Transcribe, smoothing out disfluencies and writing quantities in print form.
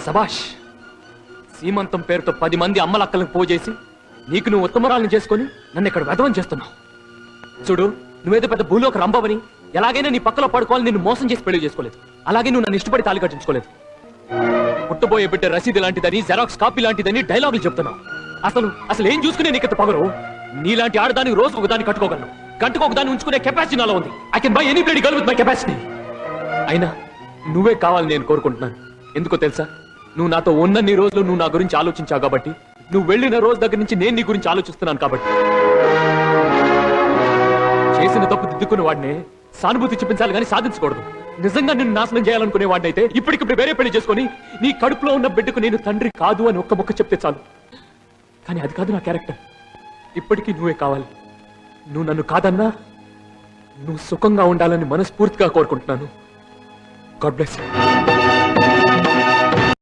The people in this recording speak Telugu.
సబాష్. సీమంతం పేరుతో 10 మంది అమ్మలక్కలకు పోజేసి నీకు నువ్వు ఉత్తమరాలను చేసుకుని నన్ను ఇక్కడ వెధవం చేస్తున్నావు. చూడు, నువ్వేదో పెద్ద భూలోక రంభవని, ఎలాగైనా నీ పక్కలో పడుకోవాలని నిన్ను మోసం చేసి పెళ్లి చేసుకోలేదు. అలాగే నువ్వు నన్ను ఇష్టపడి తాళి కట్టించుకోలేదు. పుట్టబోయే బిడ్డ రసీదు లాంటిదని, జెరాక్స్ కాపీ లాంటిదని డైలాగులు చెప్తున్నావు. అసలు ఏం చూసుకునే నీకు పగరు? నీలాంటి ఆడదానికి రోజు ఒకదాన్ని కట్టుకోగలను, గంటకు ఒకదాన్ని ఉంచుకునే కెపాసిటీ నాలో ఉంది. I can buy any bloody girl with my capacity. అయినా నువ్వే కావాలని నేను కోరుకుంటున్నాను. ఎందుకో తెలుసా? నువ్వు నాతో ఉన్నన్ని రోజులు నువ్వు నా గురించి ఆలోచించావు కాబట్టి, నువ్వు వెళ్ళిన రోజు దగ్గర నుంచి నేను నీ గురించి ఆలోచిస్తున్నాను కాబట్టి. చేసిన తప్పు దిద్దుకున్న వాడినే సానుభూతి చూపించాలి కానీ సాధించకూడదు. నిజంగా నిన్ను నాశనం చేయాలనుకునే వాడినైతే ఇప్పటికిప్పుడు వేరే పెళ్లి చేసుకుని నీ కడుపులో ఉన్న బిడ్డకు నేను తండ్రి కాదు అని ఒక్క ముక్క చెప్తే చాలు. కానీ అది కాదు నా క్యారెక్టర్. ఇప్పటికీ నువ్వే కావాలి. నువ్వు నన్ను కాదన్నా నువ్వు సుఖంగా ఉండాలని మనస్ఫూర్తిగా కోరుకుంటున్నాను. God bless you.